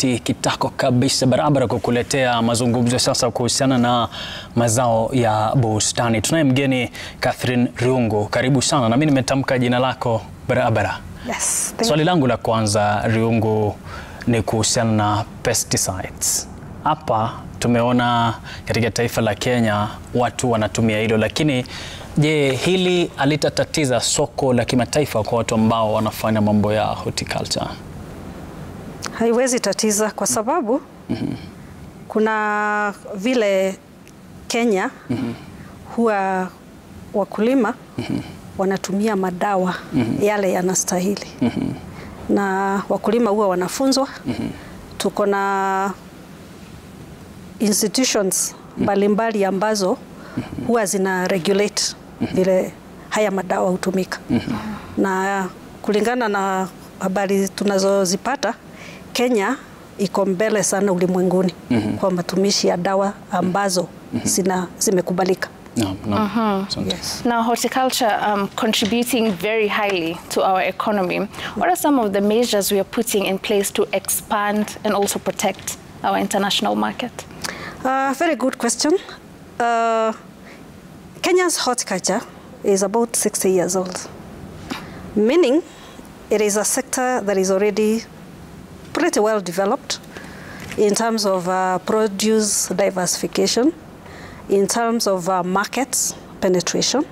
kitako kabisa barabara kukuletea mazungumzo sasa kuhusiana na mazao ya bustani. Tunaye mgeni Catherine Riungu. Karibu sana. Na mimi nimetamka jina lako barabara. Yes. Swali langu la kwanza Riungu ni kuhusiana na pesticides. Hapa tumeona katika taifa la Kenya watu wanatumia hilo, lakini je, hili alitatatiza soko la kimataifa kwa watu ambao wanafanya mambo ya horticulture? Haiwezi tatiza kwa sababu kuna vile Kenya huwa wakulima wanatumia madawa yale yanastahili. Na wakulima huwa wanafunzwa. Tuko na institutions mbalimbali ambazo huwa zina regulate vile haya madawa hutumika. Na kulingana na habari tunazozipata, Kenya iko mbele sana ulimwenguni kwa matumishi ya dawa ambazo zimekubalika. Yes. Now, horticulture contributing very highly to our economy. What are some of the measures we are putting in place to expand and also protect our international market? Very good question. Kenya's horticulture is about 60 years old, meaning it is a sector that is already pretty well developed in terms of produce diversification, in terms of markets penetration,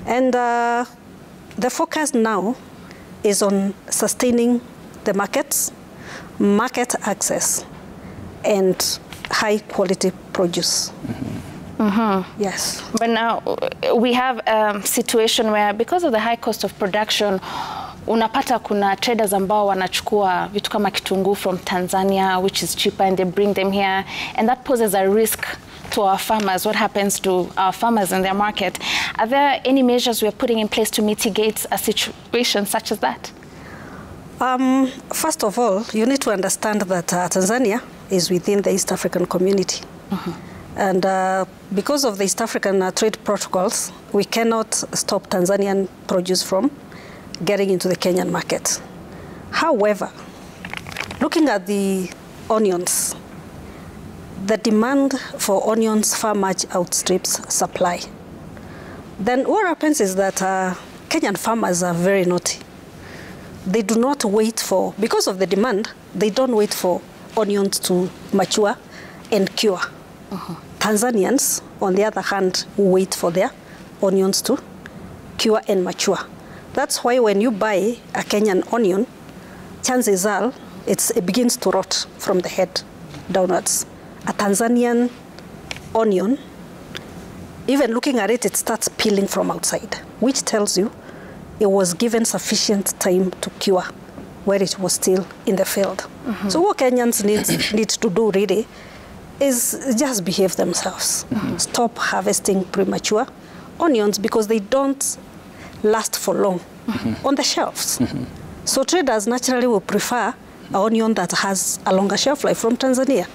and the focus now is on sustaining the markets, market access, and high quality produce. Yes. But now we have a situation where, because of the high cost of production, unapata kuna traders ambao wanachukua vitu kama kitunguu from Tanzania, which is cheaper, and they bring them here, and that poses a risk to our farmers. What happens to our farmers in their market? Are there any measures we are putting in place to mitigate a situation such as that? First of all, you need to understand that Tanzania is within the East African community. And because of the East African trade protocols, we cannot stop Tanzanian produce from getting into the Kenyan market. However, looking at the onions, the demand for onions far much outstrips supply. Then what happens is that Kenyan farmers are very naughty. They do not wait for, because of the demand, they don't wait for onions to mature and cure. Tanzanians, on the other hand, wait for their onions to cure and mature. That's why when you buy a Kenyan onion, chances are it begins to rot from the head downwards. A Tanzanian onion, even looking at it, it starts peeling from outside, which tells you it was given sufficient time to cure where it was still in the field. So what Kenyans need to do really is just behave themselves. Stop harvesting premature onions because they don't last for long on the shelves. So traders naturally will prefer an onion that has a longer shelf life from Tanzania.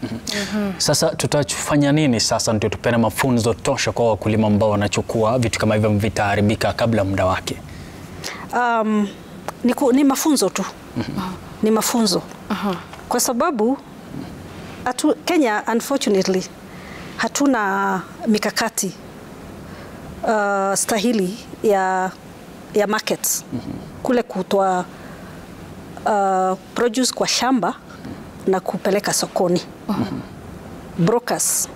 Sasa tutafanya nini sasa ndio tupene mafunzo tosha kwa wakulima ambao wanachukua vitu kama hivyo vitaharibika kabla muda wake? Ni mafunzo tu. Ni mafunzo. Kwa sababu Kenya, unfortunately, hatuna mikakati stahili ya markets. Kule kutoa produce kwa shamba na kupeleka sokoni. Brokers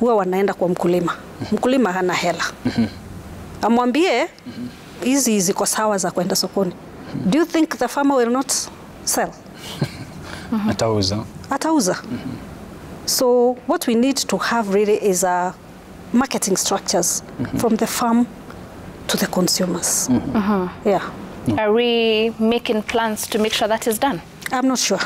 huwa wanaenda kwa mkulima. Mkulima hana hela. Amwambie hizi ziko sawa za kwenda sokoni. Do you think the farmer will not sell? Atauza. So what we need to have really is marketing structures from the farm to the consumers. Yeah. Are we making plans to make sure that is done? I'm not sure.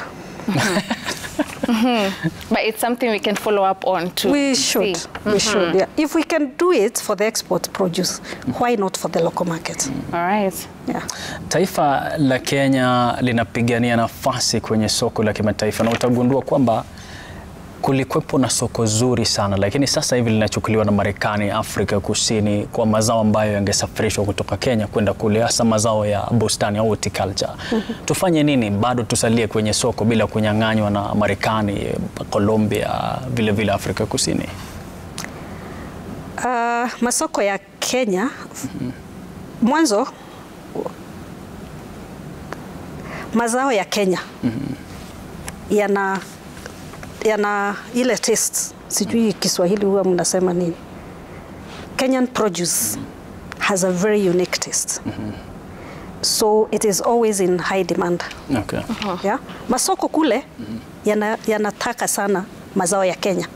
But it's something we can follow up on to We should. see. We should, yeah. If we can do it for the export produce, why not for the local market? All right. Yeah. Taifa la Kenya linapigania nafasi kwenye soko la kimataifa, na utagundua kwamba kulikuwepo na soko zuri sana, lakini sasa hivi linachukuliwa na Marekani, Afrika Kusini kwa mazao ambayo yangesafirishwa kutoka Kenya kwenda kule, hasa mazao ya bustani au horticulture. Tufanye nini bado tusalie kwenye soko bila kunyang'anywa na Marekani, Colombia, vile vile Afrika Kusini? Masoko ya Kenya, mwanzo mazao ya Kenya yana ile taste, sijui Kiswahili huwa mnasema nini. Kenyan produce has a very unique taste. So it is always in high demand. Okay. Yeah? Masoko kule yanataka sana mazao ya Kenya.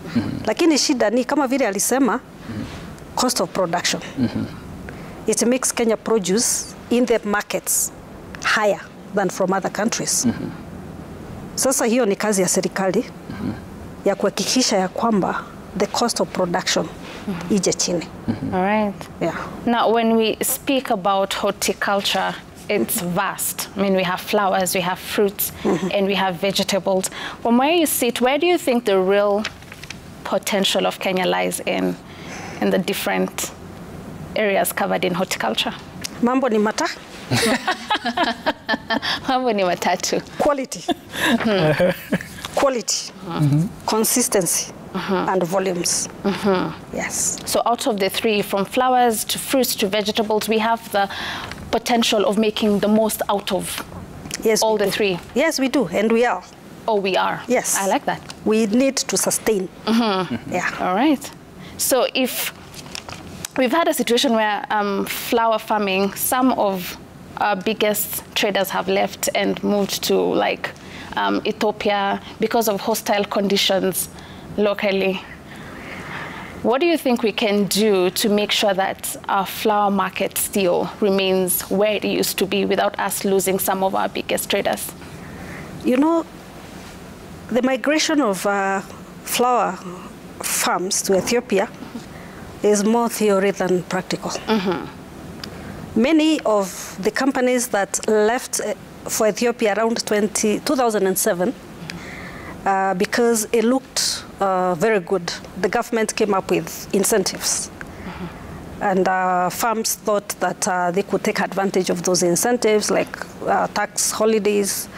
Lakini shida ni kama vile alisema, cost of production. It makes Kenya produce in the markets higher than from other countries. Sasa hiyo ni kazi ya serikali ya kuhakikisha ya kwamba the cost of production ije chini. All right. Yeah. Now, when we speak about horticulture, it's vast. I mean, we have flowers, we have fruits, and we have vegetables. From where you sit, where do you think the real potential of Kenya lies in the different areas covered in horticulture? Mambo ni mata? Mambo ni matatu. Quality. Quality, consistency, and volumes. Yes. So out of the three, from flowers to fruits to vegetables, we have the potential of making the most out of all the three. Yes, we do, and we are. Oh, we are? Yes. I like that. We need to sustain. Yeah. All right. So if we've had a situation where flower farming, some of our biggest traders have left and moved to like Ethiopia because of hostile conditions locally. What do you think we can do to make sure that our flower market still remains where it used to be without us losing some of our biggest traders? You know, the migration of flower farms to Ethiopia is more theory than practical. Many of the companies that left for Ethiopia around 2007, because it looked very good, the government came up with incentives. And farms thought that they could take advantage of those incentives, like tax holidays,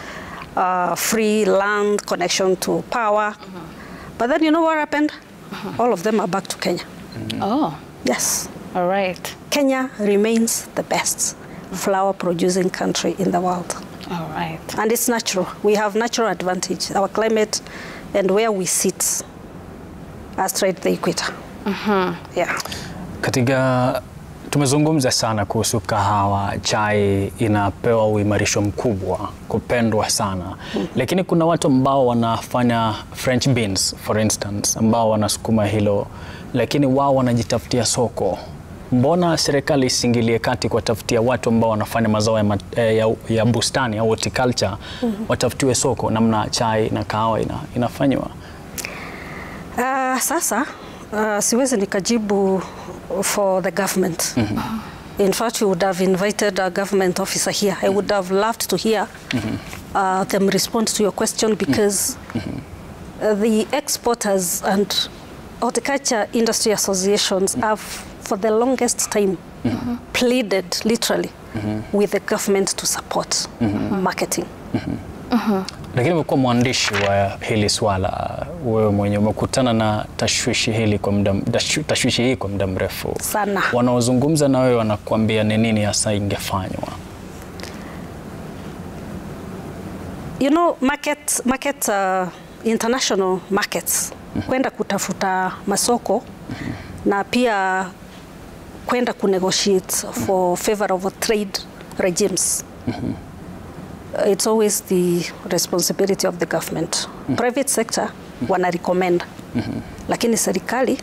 free land, connection to power. But then you know what happened? All of them are back to Kenya. Oh. Yes. All right. Kenya remains the best flower producing country in the world. All right. And it's natural. We have natural advantage. Our climate and where we sit are straight the equator. Yeah. Katika tumezungumza sana kuhusu kahawa, chai inapewa uimarisho mkubwa, kupendwa sana. Lakini kuna watu ambao wanafanya French beans, for instance, ambao wanasukuma hilo, lakini wao wanajitafutia soko. Mbona serikali isingilie kati kuwatafutia watu ambao wanafanya mazao ya bustani au horticulture, watafutiwe soko namna chai na kahawa inafanywa? Sasa siwezi nikajibu for the government. In fact, we would have invited a government officer here. I would have loved to hear them respond to your question, because the exporters and horticulture industry associations have, for the longest time, pleaded literally with the government to support marketing. Lakini umekuwa mwandishi wa hili swala, wewe mwenyewe umekutana na tashwishi hii kwa muda mrefu sana. Wanaozungumza na wewe wanakuambia ni nini hasa ingefanywa? You know, international markets, kwenda kutafuta masoko na pia kwenda kunegotiate for favorable trade regimes. It's always the responsibility of the government. Private sector wana recommend, lakini serikali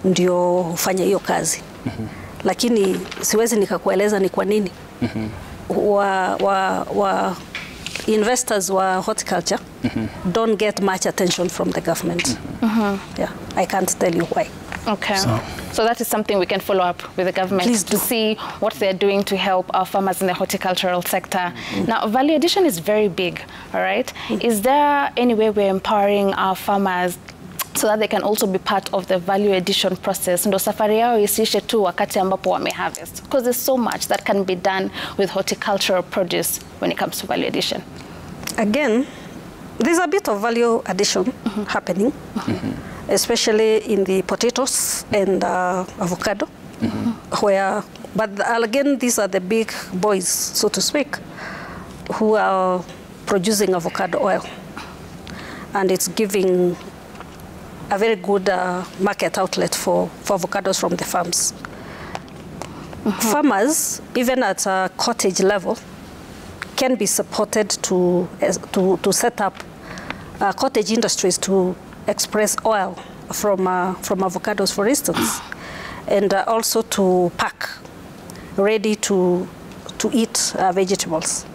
ndio hufanya hiyo kazi. Lakini siwezi nikakueleza ni kwa nini investors wa horticulture don't get much attention from the government. Yeah, I can't tell you why. Okay. So that is something we can follow up with the government to see what they're doing to help our farmers in the horticultural sector. Now, value addition is very big, all right? Is there any way we're empowering our farmers so that they can also be part of the value addition process? Ndo safari yao isiishe tu wakati ambapo wameharvest. Because there's so much that can be done with horticultural produce when it comes to value addition. Again, there's a bit of value addition happening, especially in the potatoes and avocado, but again, these are the big boys, so to speak, who are producing avocado oil, and it's giving a very good market outlet for avocados from the farms. Farmers, even at a cottage level, can be supported to set up cottage industries to express oil from avocados, for instance, and also to pack ready to eat vegetables.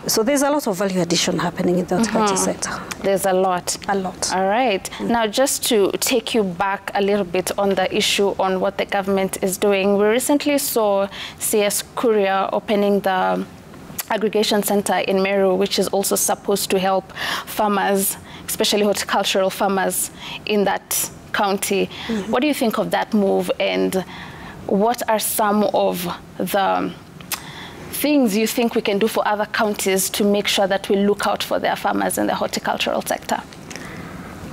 So there's a lot of value addition happening in the horticulture sector. There's a lot. A lot. All right. Now, just to take you back a little bit on the issue on what the government is doing, we recently saw CS Courier opening the aggregation center in Meru, which is also supposed to help farmers, especially horticultural farmers in that county. What do you think of that move, and what are some of the things you think we can do for other counties to make sure that we look out for their farmers in the horticultural sector?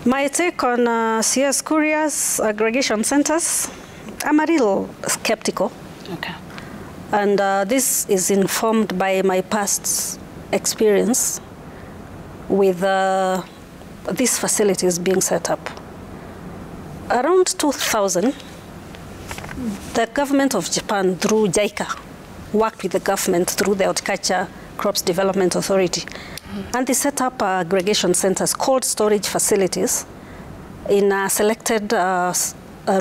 My take on CS Courier's aggregation centers, I'm a little skeptical. Okay. And this is informed by my past experience with these facilities being set up. Around 2000, the government of Japan, through JICA, worked with the government through the Horticulture Crops Development Authority. And they set up aggregation centers, cold storage facilities, in selected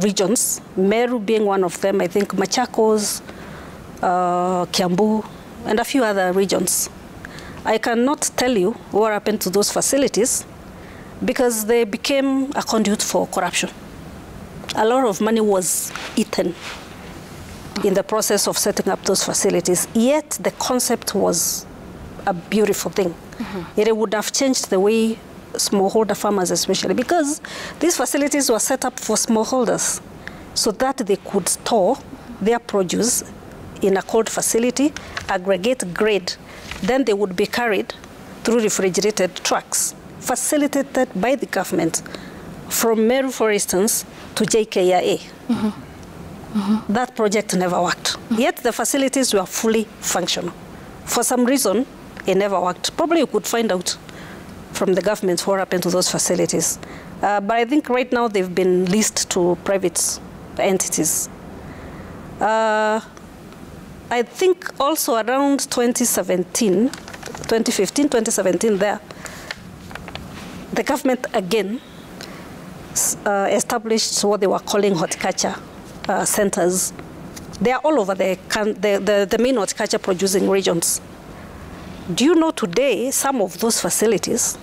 regions, Meru being one of them, I think Machakos, Kiambu, and a few other regions. I cannot tell you what happened to those facilities because they became a conduit for corruption. A lot of money was eaten in the process of setting up those facilities, yet the concept was a beautiful thing. It would have changed the way smallholder farmers especially, because these facilities were set up for smallholders so that they could store their produce in a cold facility, aggregate, grade. Then they would be carried through refrigerated trucks, facilitated by the government from Meru, for instance, to JKIA. That project never worked. Yet the facilities were fully functional. For some reason, it never worked. Probably you could find out from the government what happened to those facilities. But I think right now they've been leased to private entities. I think also around 2015, 2017 there, the government again established what they were calling horticulture centers. They are all over the main horticulture producing regions. Do you know today some of those facilities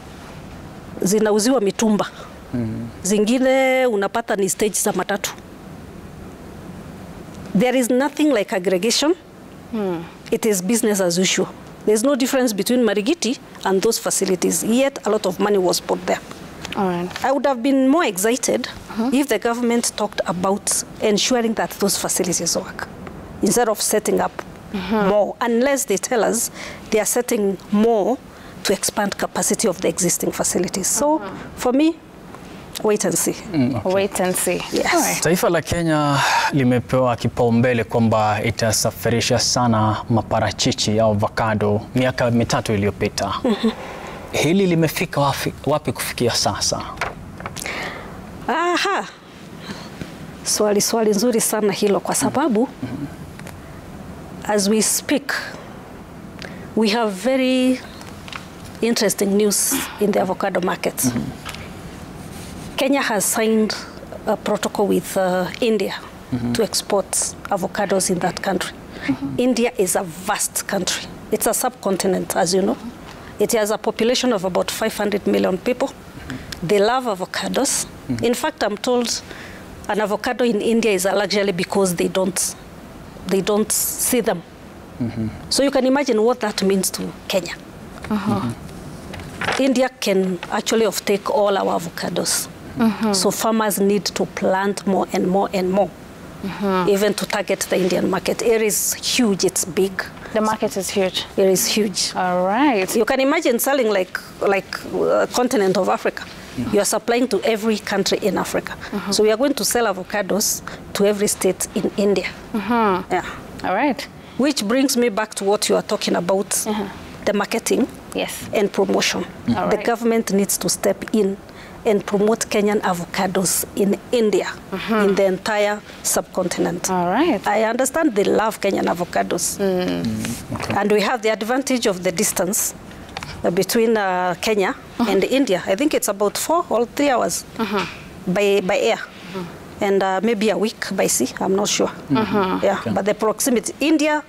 zinauziwa mitumba, zingine unapata ni stage za matatu. There is nothing like aggregation. It is business as usual. There's no difference between Marigiti and those facilities, yet a lot of money was put there. All right. I would have been more excited if the government talked about ensuring that those facilities work, instead of setting up more, unless they tell us they are setting more to expand capacity of the existing facilities. So for me, wait and see. Wait and see. Yes. Right. Taifa la Kenya limepewa kipaumbele kwamba itasafirisha sana maparachichi au avocado miaka mitatu iliyopita. Hili limefika wapi kufikia sasa? Aha. Swali nzuri sana hilo kwa sababu as we speak we have very interesting news in the avocado market. Kenya has signed a protocol with India to export avocados in that country. India is a vast country. It's a subcontinent, as you know. It has a population of about 500 million people. They love avocados. In fact, I'm told an avocado in India is a luxury because they don't see them. So you can imagine what that means to Kenya. India can actually offtake all our avocados. So farmers need to plant more and more and more, even to target the Indian market. It is huge, it's big. The market is huge. It is huge. All right. You can imagine selling like continent of Africa. You are supplying to every country in Africa. So we are going to sell avocados to every state in India. Yeah. All right. Which brings me back to what you are talking about, the marketing and promotion. The government needs to step in and promote Kenyan avocados in India, in the entire subcontinent. All right. I understand they love Kenyan avocados. And we have the advantage of the distance between Kenya and India. I think it's about 4 or 3 hours by air. And maybe a week by sea, I'm not sure. Yeah, but the proximity. India,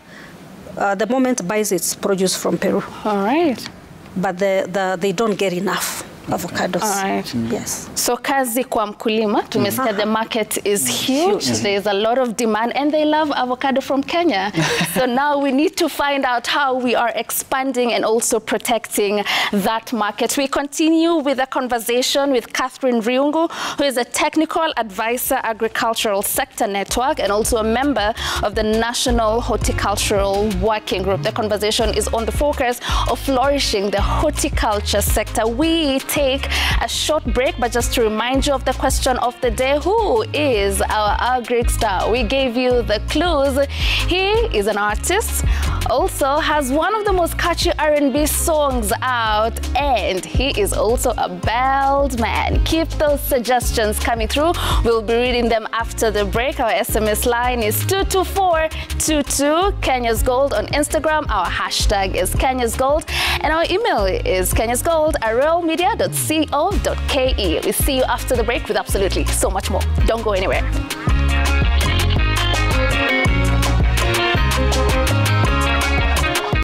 the moment buys its produce from Peru. All right. But they don't get enough avocados. All right. Yes. So kazi kwa mkulima, tumesikia the market is huge. There is a lot of demand and they love avocado from Kenya. So now we need to find out how we are expanding and also protecting that market. We continue with a conversation with Catherine Riungu, who is a technical advisor, agricultural sector network, and also a member of the National Horticultural Working Group. The conversation is on the focus of flourishing the horticulture sector. We take a short break, but just to remind you of the question of the day: who is our agri star? We gave you the clues. He is an artist, also has one of the most catchy R&B songs out, and he is also a bald man. Keep those suggestions coming through. We'll be reading them after the break. Our SMS line is 22422, Kenya's Gold on Instagram. Our hashtag is Kenya's Gold, and our email is kenyasgold@realmedia.co.ke. We see you after the break with absolutely so much more. Don't go anywhere.